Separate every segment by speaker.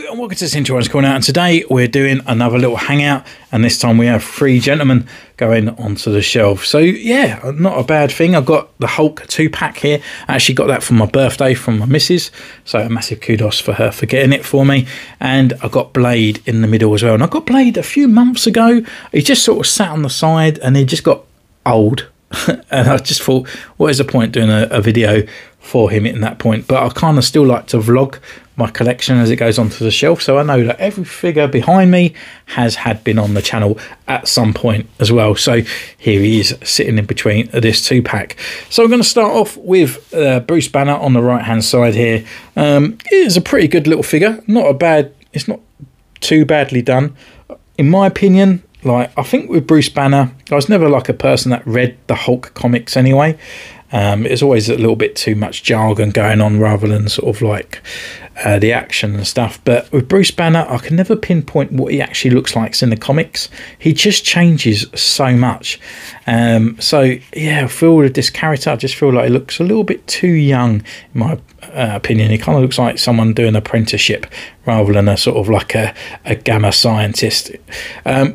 Speaker 1: and welcome to Centurion's Corner, and today we're doing another little hangout, and this time we have 3 gentlemen going onto the shelf. So yeah, not a bad thing. I've got the Hulk 2-pack here. I actually got that for my birthday from my missus, so a massive kudos for her for getting it for me. And I've got Blade in the middle as well, and I got Blade a few months ago. He just sort of sat on the side and he just got old. And I just thought, what is the point doing a video for him in that point? But I kind of still like to vlog my collection as it goes onto the shelf, so I know that every figure behind me had been on the channel at some point as well. So here he is sitting in between this 2-pack. So I'm going to start off with Bruce Banner on the right hand side here. It is a pretty good little figure, not a bad, it's not too badly done in my opinion. Like, I think with Bruce Banner, I was never like a person that read the Hulk comics anyway. It's always a little bit too much jargon going on rather than sort of like the action and stuff. But with Bruce Banner, I can never pinpoint what he actually looks like in the comics. He just changes so much. So yeah, I feel with this character, I just feel like he looks a little bit too young in my opinion. He kind of looks like someone doing an apprenticeship rather than a sort of like a gamma scientist.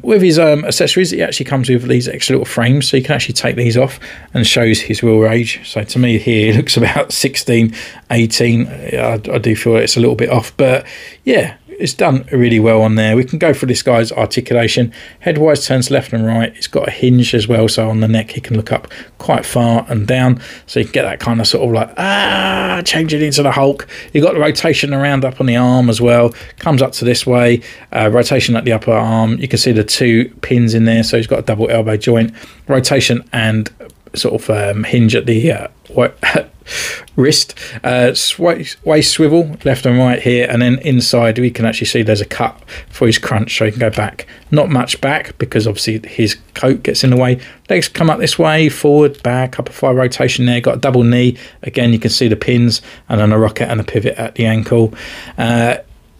Speaker 1: With his accessories, he actually comes with these extra little frames, so you can actually take these off and shows his real age. So to me here, he looks about 16, 18. I do feel it's a little bit off, but yeah, it's done really well on there. We can go for this guy's articulation. Head-wise turns left and right. It's got a hinge as well, so on the neck he can look up quite far and down, so you can get that kind of sort of like change it into the Hulk. You've got the rotation around up on the arm as well, comes up to this way, rotation at the upper arm. You can see the 2 pins in there, so he's got a double elbow joint, rotation and sort of hinge at the wrist, waist swivel left and right here, and then inside we can actually see there's a cut for his crunch, so he can go back, not much back because obviously his coat gets in the way. Legs come up this way, forward, back, upper thigh rotation there, got a double knee, again you can see the pins, and then a rocket and a pivot at the ankle.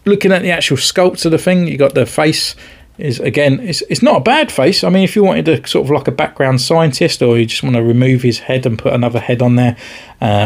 Speaker 1: Looking at the actual sculpt of the thing, you got the face is, again, it's not a bad face. I mean, if you wanted a sort of like a background scientist, or you just want to remove his head and put another head on there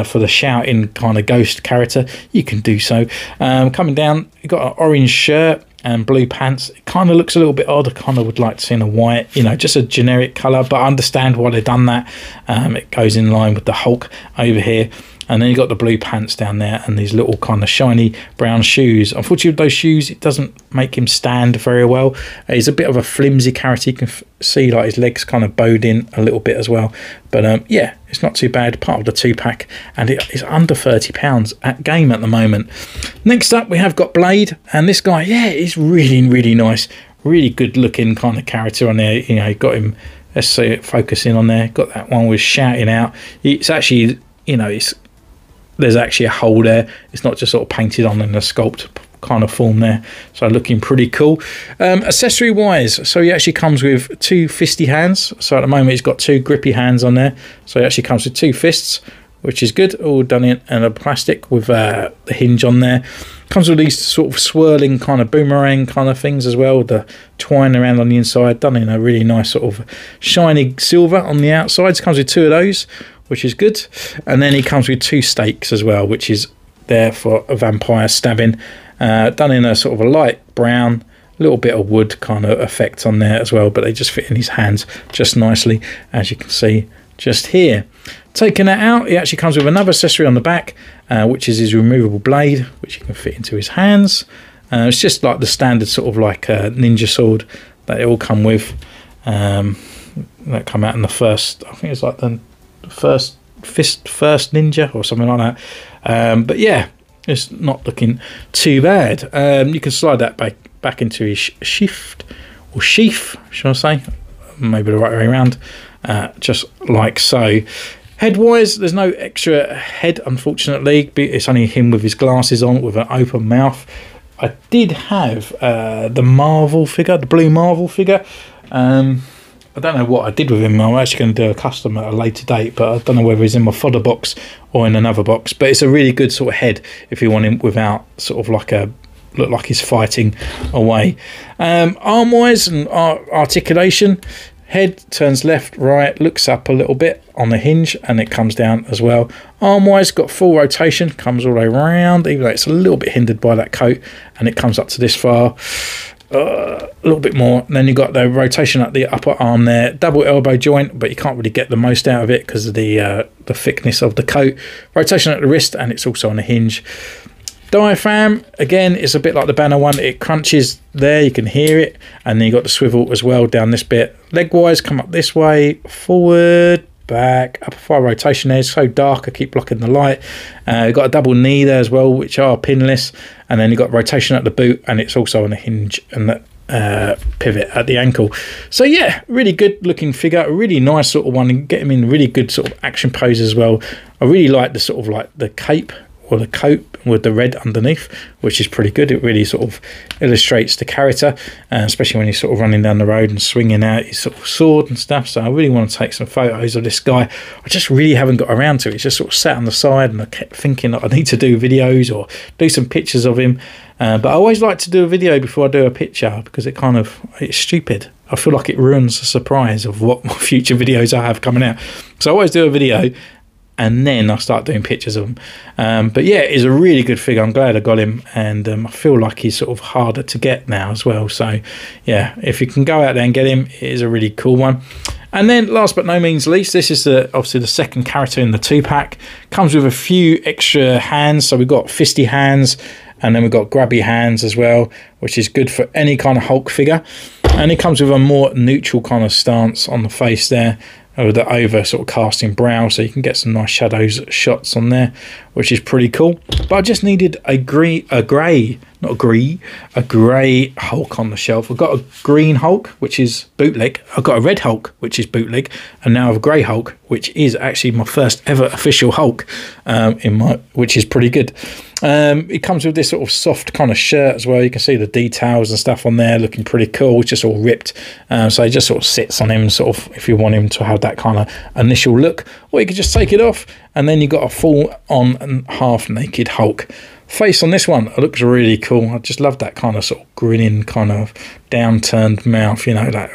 Speaker 1: for the shouting kind of ghost character, you can do so. Coming down, you've got an orange shirt and blue pants. It kind of looks a little bit odd. I kind of would like to see in a white, you know, just a generic colour, but I understand why they've done that. It goes in line with the Hulk over here. And then you've got the blue pants down there and these little kind of shiny brown shoes. Unfortunately, with those shoes, it doesn't make him stand very well. He's a bit of a flimsy character. You can see like his legs kind of bowed in a little bit as well. But yeah, it's not too bad. Part of the 2-pack, and it is under £30 at game at the moment. Next up, we have got Blade, and this guy, yeah, is really, really nice. Really good looking kind of character on there. You know, got him, let's see it focusing on there. Got that one with shouting out. It's actually, you know, there's actually a hole there. It's not just sort of painted on in a sculpt kind of form there. So looking pretty cool. Accessory wise, so he actually comes with 2 fisty hands. So at the moment he's got 2 grippy hands on there. So he actually comes with 2 fists, which is good. All done in a plastic with the hinge on there. Comes with these sort of swirling kind of boomerang kind of things as well, with the twine around on the inside, done in a really nice sort of shiny silver on the outsides. Comes with 2 of those, which is good. And then he comes with 2 stakes as well, which is there for a vampire stabbing, done in a sort of a light brown, little bit of wood kind of effect on there as well, but they just fit in his hands just nicely, as you can see just here. Taking that out, he actually comes with another accessory on the back, which is his removable blade, which you can fit into his hands. It's just like the standard sort of like ninja sword that they all come with, that come out in the first, I think it's like the first ninja or something like that. But yeah, it's not looking too bad. You can slide that back into his sheath, shall I say, maybe the right way around, just like so. Head wise, there's no extra head, unfortunately. It's only him with his glasses on with an open mouth. I did have the Marvel figure, the blue Marvel figure. I don't know what I did with him. I'm actually going to do a custom at a later date, but I don't know whether he's in my fodder box or in another box. But it's a really good sort of head if you want him without sort of like a look like he's fighting away. Arm wise and articulation, Head turns left, right, looks up a little bit on the hinge, and it comes down as well. Arm-wise, got full rotation, comes all the way around, even though it's a little bit hindered by that coat, and it comes up to this far. A little bit more, and then you've got the rotation at the upper arm there, double elbow joint, but you can't really get the most out of it because of the thickness of the coat. Rotation at the wrist, and it's also on a hinge. Diaphragm, again, is a bit like the Banner one. It crunches there, you can hear it, and then you've got the swivel as well down this bit. Leg wise, come up this way, forward, back, upper thigh rotation there. It's so dark, I keep blocking the light. You've got a double knee there as well, which are pinless, and then you've got rotation at the boot, and it's also on a hinge and the pivot at the ankle. So yeah, really good looking figure, a really nice sort of one, and get him in really good sort of action pose as well. I really like the sort of like the cape or the coat with the red underneath, which is pretty good. It really sort of illustrates the character, especially when he's sort of running down the road and swinging out his sort of sword and stuff. So I really want to take some photos of this guy. I just really haven't got around to it. It's just sort of sat on the side, and I kept thinking that I need to do videos or do some pictures of him. But I always like to do a video before I do a picture, because it's stupid. I feel like it ruins the surprise of what future videos I have coming out. So I always do a video, and then I start doing pictures of him. But yeah, it's a really good figure. I'm glad I got him, and I feel like he's sort of harder to get now as well. So yeah, if you can go out there and get him, it is a really cool one. And then last but no means least, this is obviously the second character in the 2-pack. Comes with a few extra hands. So we've got fisty hands, and then we've got grabby hands as well, which is good for any kind of Hulk figure. And it comes with a more neutral kind of stance on the face there, with the over sort of casting brow, so you can get some nice shadows shots on there, which is pretty cool. But I just needed a grey Hulk on the shelf. I've got a green Hulk, which is bootleg. I've got a red Hulk, which is bootleg, and now I have a grey Hulk, which is actually my first ever official Hulk, which is pretty good. It comes with this sort of soft kind of shirt as well. You can see the details and stuff on there, looking pretty cool. It's just all ripped, so it just sort of sits on him, sort of, if you want him to have that kind of initial look, or you could just take it off, and then you've got a full on and half naked Hulk. Face on this one, it looks really cool. I just love that kind of sort of grinning, kind of downturned mouth, you know, that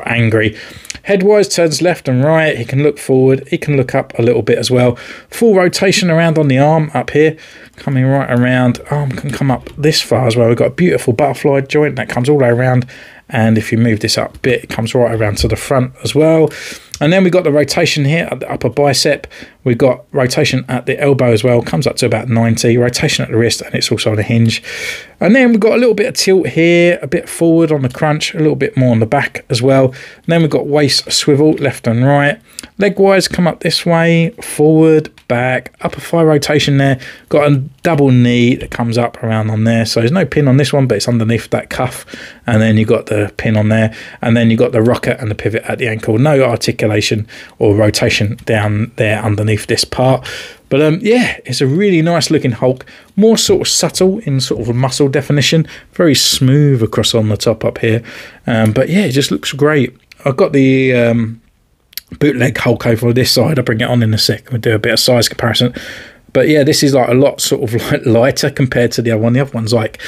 Speaker 1: angry. Head-wise, turns left and right. He can look forward. He can look up a little bit as well. Full rotation around on the arm up here. Coming right around. Arm can come up this far as well. We've got a beautiful butterfly joint that comes all the way around. And if you move this up a bit, it comes right around to the front as well. And then we've got the rotation here at the upper bicep. We've got rotation at the elbow as well. Comes up to about 90. Rotation at the wrist, and it's also on a hinge. And then we've got a little bit of tilt here, a bit forward on the crunch, a little bit more on the back as well. And then we've got waist swivel left and right. Leg-wise, come up this way, forward, back, upper thigh rotation there. Got a double knee that comes up around on there. So there's no pin on this one, but it's underneath that cuff. And then you've got the pin on there. And then you've got the rocket and the pivot at the ankle. No articulation or rotation down there underneath this part. But yeah, it's a really nice looking Hulk. More sort of subtle in sort of a muscle definition. Very smooth across on the top up here. But yeah, it just looks great. I've got the bootleg Hulk over this side. I'll bring it on in a sec. We'll do a bit of size comparison. But yeah, this is like a lot sort of like lighter compared to the other one. The other one's like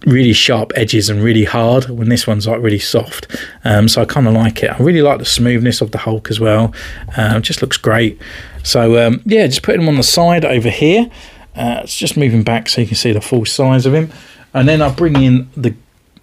Speaker 1: really sharp edges and really hard, when this one's like really soft. So I kind of like it. I really like the smoothness of the Hulk as well. Just looks great. So yeah, just putting him on the side over here. It's just moving back so you can see the full size of him. And then I'll bring in the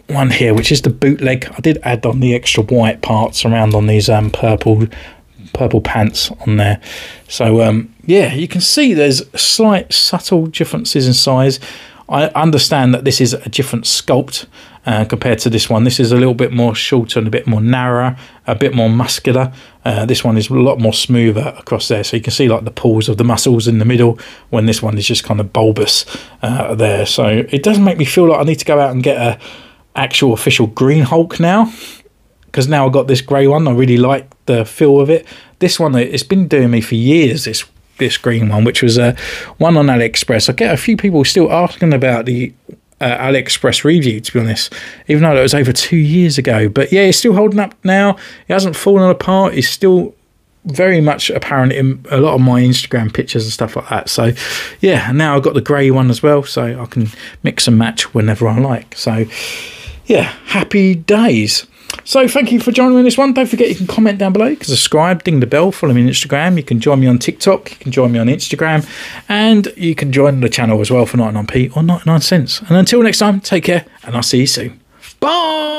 Speaker 1: one here, which is the bootleg. I did add on the extra white parts around on these purple pants on there. So yeah, you can see there's slight subtle differences in size. I understand that this is a different sculpt compared to this one. This is a little bit more shorter and a bit more narrower, a bit more muscular. This one is a lot more smoother across there. So you can see like the pulls of the muscles in the middle, when this one is just kind of bulbous there. So it does make me feel like I need to go out and get a actual official green Hulk now, because now I've got this grey one. I really like the feel of it. This one, it's been doing me for years, this green one, which was one on AliExpress. I get a few people still asking about the AliExpress review, to be honest, even though that was over 2 years ago. But yeah, it's still holding up now. It hasn't fallen apart. It's still very much apparent in a lot of my Instagram pictures and stuff like that. So yeah, and now I've got the grey one as well, so I can mix and match whenever I like. So yeah, happy days. So thank you for joining me on this one. Don't forget you can comment down below, you can subscribe, ding the bell, follow me on Instagram. You can join me on TikTok, you can join me on Instagram, and you can join the channel as well for 99p or 99 cents. And until next time, take care, and I'll see you soon. Bye!